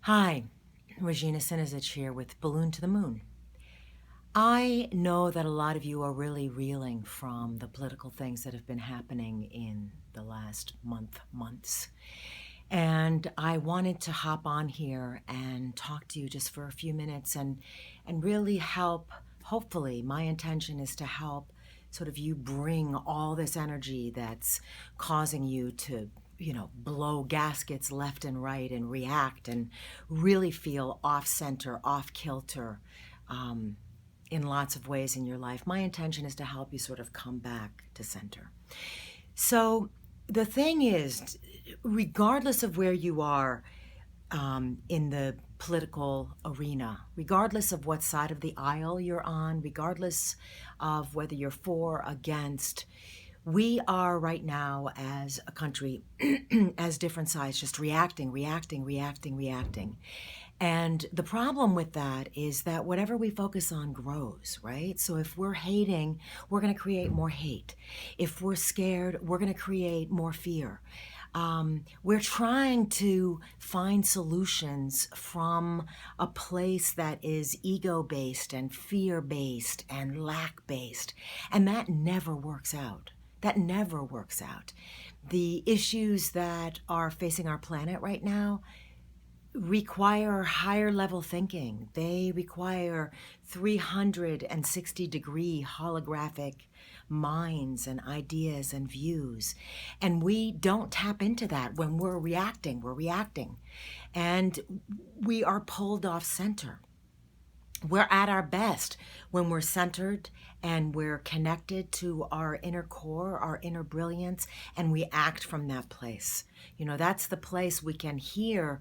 Hi, Regina Sinizich here with Balloon to the Moon. I know that a lot of you are really reeling from the political things that have been happening in the last months. And I wanted to hop on here and talk to you just for a few minutes and really help. Hopefully, my intention is to help sort of you bring all this energy that's causing you to blow gaskets left and right and react and really feel off center, off kilter, in lots of ways in your life. My intention is to help you sort of come back to center. So the thing is, regardless of where you are in the political arena, regardless of what side of the aisle you're on, regardless of whether you're for or against, we are right now as a country, as different sides, just reacting. And the problem with that is that whatever we focus on grows, right? So if we're hating, we're going to create more hate. If we're scared, we're going to create more fear. We're trying to find solutions from a place that is ego-based and fear-based and lack-based, and that never works out. That never works out. The issues that are facing our planet right now require higher level thinking. They require 360-degree holographic minds and ideas and views. And we don't tap into that when we're reacting. And we are pulled off center. We're at our best when we're centered and we're connected to our inner core, our inner brilliance, and we act from that place. That's the place we can hear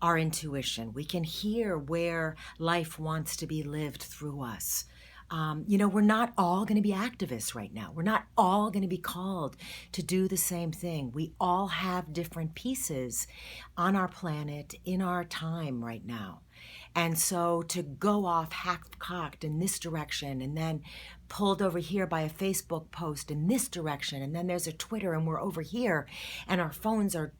our intuition. We can hear where life wants to be lived through us. We're not all going to be activists right now. We're not all going to be called to do the same thing. We all have different pieces on our planet in our time right now. And so to go off half-cocked in this direction and then pulled over here by a Facebook post in this direction, and then there's a Twitter and we're over here and our phones are,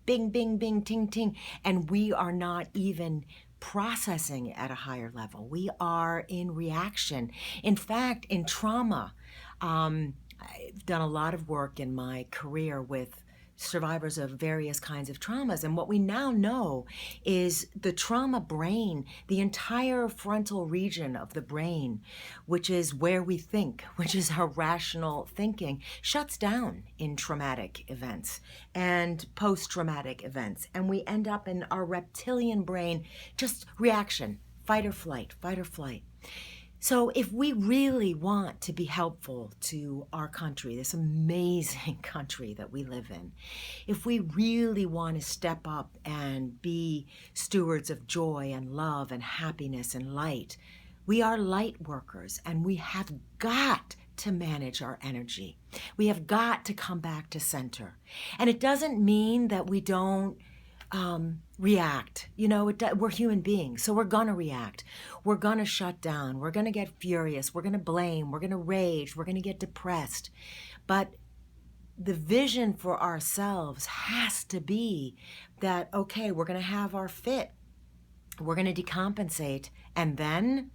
bing, bing, bing, ting, ting, and we are not even processing at a higher level. We are in reaction. In fact, in trauma, I've done a lot of work in my career with survivors of various kinds of traumas. And what we now know is the trauma brain, the entire frontal region of the brain, which is where we think, which is our rational thinking, shuts down in traumatic events and post-traumatic events. And we end up in our reptilian brain, just reaction, fight or flight, fight or flight. So if we really want to be helpful to our country, this amazing country that we live in, if we really want to step up and be stewards of joy and love and happiness and light, we are light workers and we have got to manage our energy. We have got to come back to center. And it doesn't mean that we don't react. We're human beings, so we're gonna react. We're gonna shut down. We're gonna get furious. We're gonna blame. We're gonna rage. We're gonna get depressed. But the vision for ourselves has to be that, okay, we're gonna have our fit. We're gonna decompensate, and then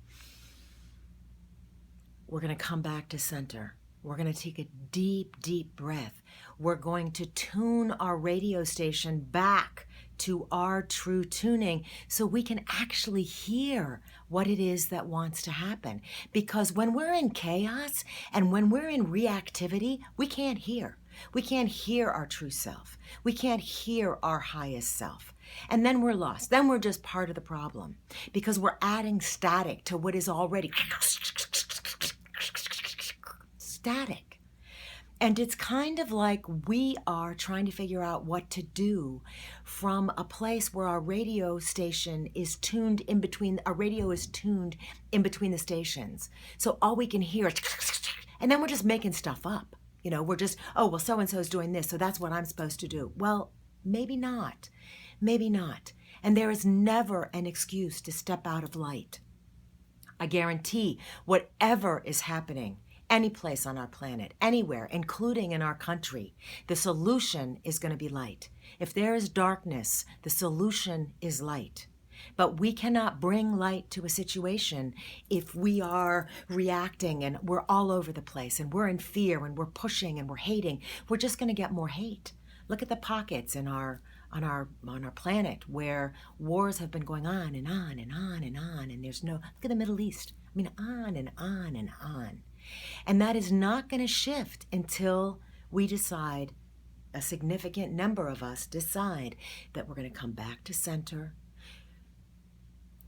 we're gonna come back to center. We're going to take a deep, deep breath. We're going to tune our radio station back to our true tuning so we can actually hear what it is that wants to happen. Because when we're in chaos and when we're in reactivity, we can't hear. We can't hear our true self. We can't hear our highest self. And then we're lost. Then we're just part of the problem because we're adding static to what is already static. And it's kind of like we are trying to figure out what to do from a place where our radio station is tuned in between, our radio is tuned in between the stations. So all we can hear is, and then we're just making stuff up. We're just, oh, well, so-and-so's doing this, so that's what I'm supposed to do. Well, maybe not. Maybe not. And there is never an excuse to step out of light. I guarantee whatever is happening, any place on our planet, anywhere, including in our country, the solution is going to be light. If there is darkness, the solution is light. But we cannot bring light to a situation if we are reacting and we're all over the place and we're in fear and we're pushing and we're hating. We're just going to get more hate. Look at the pockets in our planet where wars have been going on and on and on and on, and there's no, look at the Middle East. I mean, on and on and on. And that is not going to shift until we decide, a significant number of us decide, that we're going to come back to center.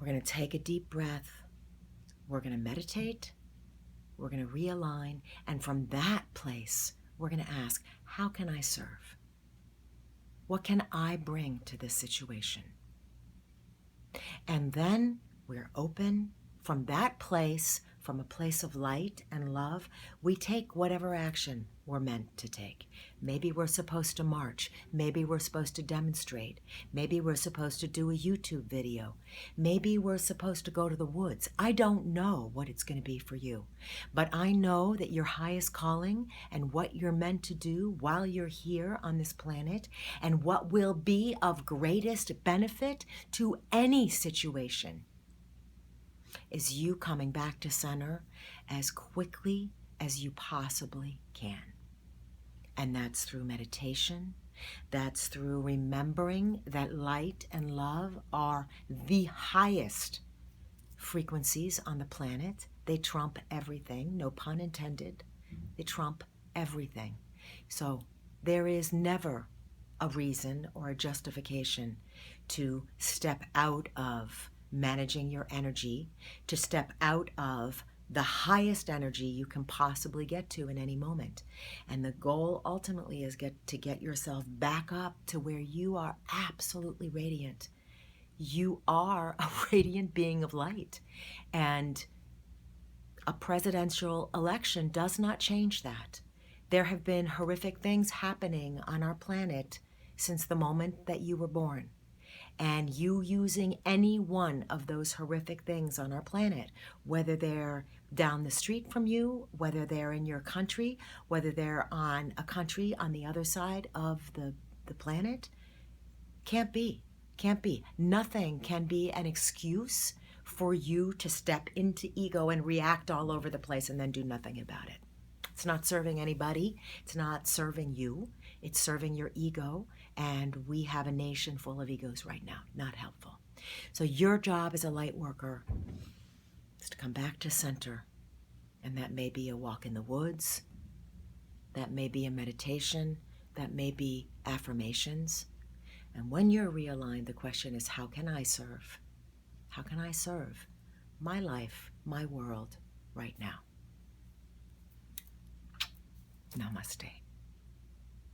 We're going to take a deep breath. We're going to meditate. We're going to realign. And from that place, we're going to ask, how can I serve? What can I bring to this situation? And then we're open from that place, from a place of light and love. We take whatever action we're meant to take. Maybe we're supposed to march. Maybe we're supposed to demonstrate. Maybe we're supposed to do a YouTube video. Maybe we're supposed to go to the woods. I don't know what it's going to be for you, but I know that your highest calling and what you're meant to do while you're here on this planet, and what will be of greatest benefit to any situation, is you coming back to center as quickly as you possibly can. And that's through meditation. That's through remembering that light and love are the highest frequencies on the planet. They trump everything, no pun intended. They trump everything. So there is never a reason or a justification to step out of managing your energy, to step out of the highest energy you can possibly get to in any moment. And the goal ultimately is to get yourself back up to where you are absolutely radiant. You are a radiant being of light. And a presidential election does not change that. There have been horrific things happening on our planet since the moment that you were born. And you using any one of those horrific things on our planet, whether they're down the street from you, whether they're in your country, whether they're on a country on the other side of the planet, can't be. Nothing can be an excuse for you to step into ego and react all over the place and then do nothing about it. It's not serving anybody. It's not serving you. It's serving your ego. And we have a nation full of egos right now. Not helpful. So your job as a light worker is to come back to center. And that may be a walk in the woods. That may be a meditation. That may be affirmations. And when you're realigned, the question is, how can I serve? How can I serve my life, my world right now? Namaste.